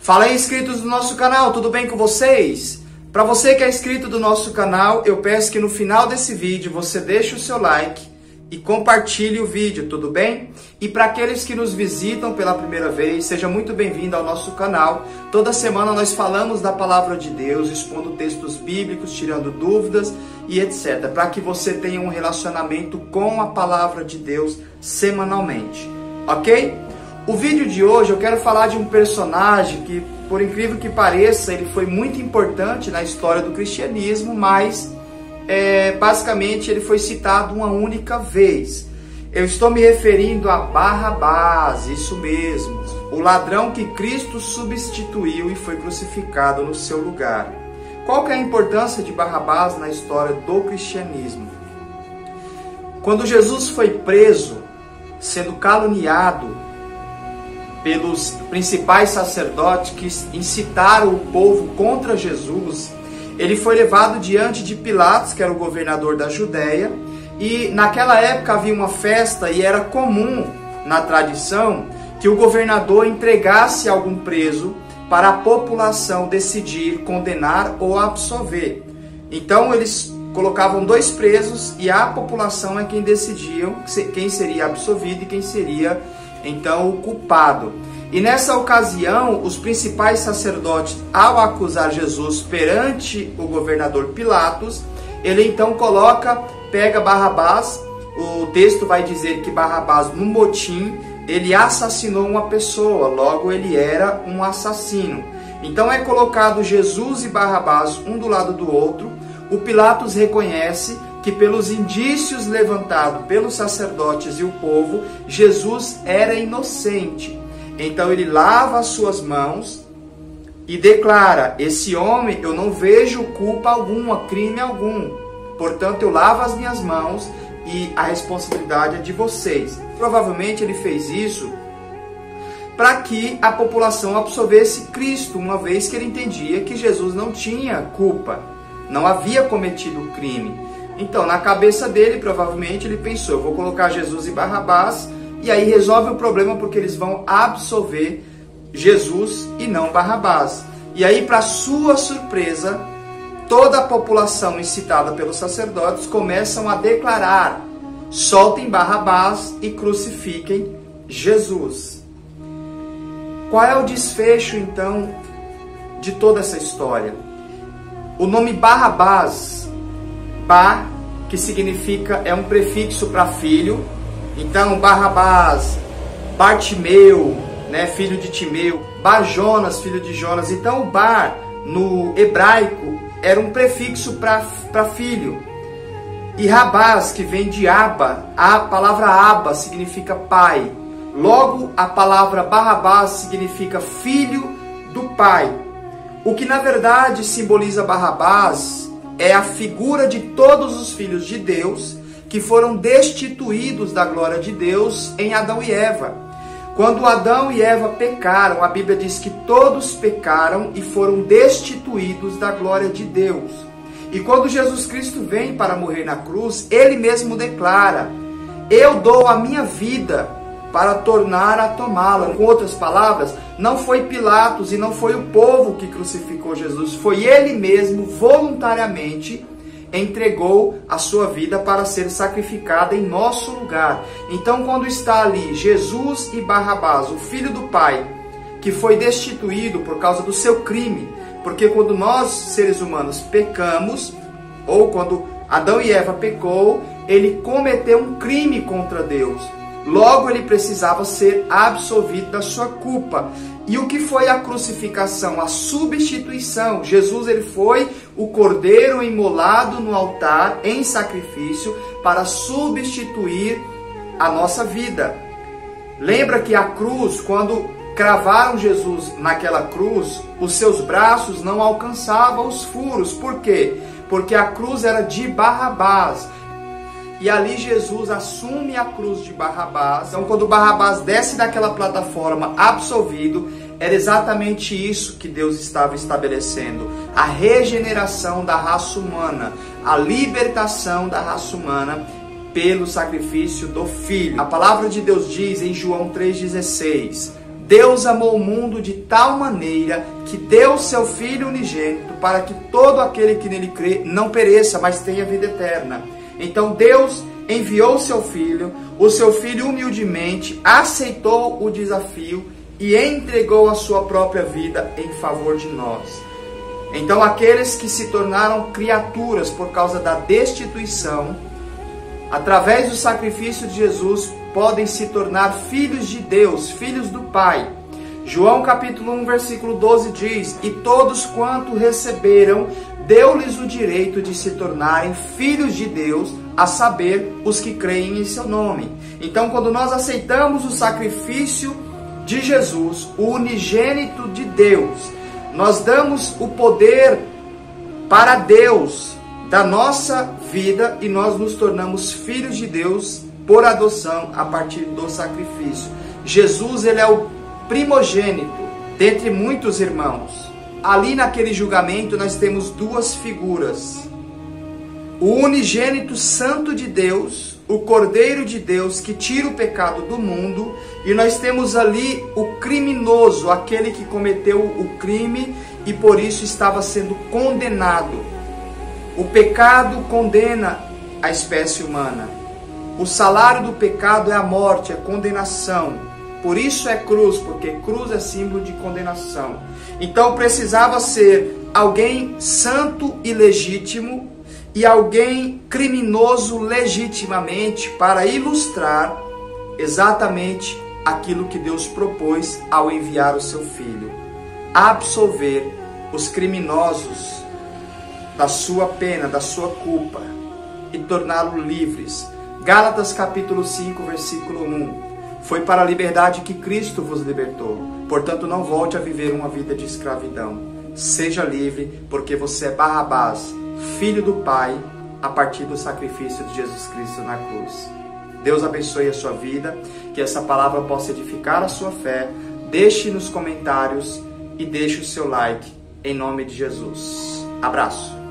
Fala aí, inscritos do nosso canal, tudo bem com vocês? Para você que é inscrito do nosso canal, eu peço que no final desse vídeo você deixe o seu like e compartilhe o vídeo, tudo bem? E para aqueles que nos visitam pela primeira vez, seja muito bem-vindo ao nosso canal. Toda semana nós falamos da Palavra de Deus, expondo textos bíblicos, tirando dúvidas e etc. Para que você tenha um relacionamento com a Palavra de Deus semanalmente, ok? O vídeo de hoje eu quero falar de um personagem que, por incrível que pareça, ele foi muito importante na história do cristianismo, mas basicamente ele foi citado uma única vez. Eu estou me referindo a Barrabás, isso mesmo, o ladrão que Cristo substituiu e foi crucificado no seu lugar. Qual que é a importância de Barrabás na história do cristianismo? Quando Jesus foi preso, sendo caluniado pelos principais sacerdotes que incitaram o povo contra Jesus, ele foi levado diante de Pilatos, que era o governador da Judéia, e naquela época havia uma festa e era comum na tradição que o governador entregasse algum preso para a população decidir condenar ou absolver. Então eles colocavam dois presos e a população é quem decidia quem seria absolvido e quem seria então o culpado. E nessa ocasião, os principais sacerdotes, ao acusar Jesus perante o governador Pilatos, ele então pega Barrabás. O texto vai dizer que Barrabás, no motim, ele assassinou uma pessoa, logo ele era um assassino. Então é colocado Jesus e Barrabás um do lado do outro. O Pilatos reconhece que pelos indícios levantados pelos sacerdotes e o povo, Jesus era inocente. Então ele lava as suas mãos e declara: esse homem eu não vejo culpa alguma, crime algum. Portanto, eu lavo as minhas mãos e a responsabilidade é de vocês. Provavelmente ele fez isso para que a população absolvesse Cristo, uma vez que ele entendia que Jesus não tinha culpa, não havia cometido crime. Então, na cabeça dele, provavelmente, ele pensou: eu vou colocar Jesus e Barrabás, e aí resolve o problema, porque eles vão absolver Jesus e não Barrabás. E aí, para sua surpresa, toda a população incitada pelos sacerdotes começam a declarar: soltem Barrabás e crucifiquem Jesus. Qual é o desfecho, então, de toda essa história? O nome Barrabás, Bar, que significa, é um prefixo para filho. Então, Barrabás, Bartimeu, né, filho de Timeu, Bar-Jonas, filho de Jonas. Então, o Bar, no hebraico, era um prefixo para filho. E Rabás, que vem de Abba, a palavra Abba significa pai. Logo, a palavra Barrabás significa filho do pai. O que, na verdade, simboliza Barrabás é a figura de todos os filhos de Deus que foram destituídos da glória de Deus em Adão e Eva. Quando Adão e Eva pecaram, a Bíblia diz que todos pecaram e foram destituídos da glória de Deus. E quando Jesus Cristo vem para morrer na cruz, ele mesmo declara: eu dou a minha vida para tornar a tomá-la. Com outras palavras, não foi Pilatos e não foi o povo que crucificou Jesus, foi ele mesmo, voluntariamente, entregou a sua vida para ser sacrificada em nosso lugar. Então, quando está ali Jesus e Barrabás, o filho do pai, que foi destituído por causa do seu crime, porque quando nós, seres humanos, pecamos, ou quando Adão e Eva pecou, ele cometeu um crime contra Deus. Logo, ele precisava ser absolvido da sua culpa. E o que foi a crucificação? A substituição. Jesus, ele foi o cordeiro imolado no altar em sacrifício para substituir a nossa vida. Lembra que a cruz, quando cravaram Jesus naquela cruz, os seus braços não alcançavam os furos. Por quê? Porque a cruz era de Barrabás. E ali Jesus assume a cruz de Barrabás. Então, quando Barrabás desce daquela plataforma absolvido, era exatamente isso que Deus estava estabelecendo: a regeneração da raça humana, a libertação da raça humana pelo sacrifício do Filho. A palavra de Deus diz em João 3,16: Deus amou o mundo de tal maneira que deu seu Filho unigênito para que todo aquele que nele crê não pereça, mas tenha vida eterna. Então Deus enviou o seu Filho humildemente aceitou o desafio e entregou a sua própria vida em favor de nós. Então aqueles que se tornaram criaturas por causa da destituição, através do sacrifício de Jesus, podem se tornar filhos de Deus, filhos do Pai. João capítulo 1, versículo 12 diz: e todos quanto receberam, deu-lhes o direito de se tornarem filhos de Deus, a saber, os que creem em seu nome. Então, quando nós aceitamos o sacrifício de Jesus, o unigênito de Deus, nós damos o poder para Deus da nossa vida e nós nos tornamos filhos de Deus por adoção a partir do sacrifício. Jesus, ele é o primogênito dentre muitos irmãos. Ali naquele julgamento nós temos duas figuras: o unigênito santo de Deus, o Cordeiro de Deus que tira o pecado do mundo, e nós temos ali o criminoso, aquele que cometeu o crime e por isso estava sendo condenado. O pecado condena a espécie humana. O salário do pecado é a morte, é condenação. Por isso é cruz, porque cruz é símbolo de condenação. Então precisava ser alguém santo e legítimo e alguém criminoso legitimamente para ilustrar exatamente aquilo que Deus propôs ao enviar o seu Filho: absolver os criminosos da sua pena, da sua culpa e torná-los livres. Gálatas capítulo 5, versículo 1. Foi para a liberdade que Cristo vos libertou. Portanto, não volte a viver uma vida de escravidão. Seja livre, porque você é Barrabás, filho do Pai, a partir do sacrifício de Jesus Cristo na cruz. Deus abençoe a sua vida, que essa palavra possa edificar a sua fé. Deixe nos comentários e deixe o seu like, em nome de Jesus. Abraço.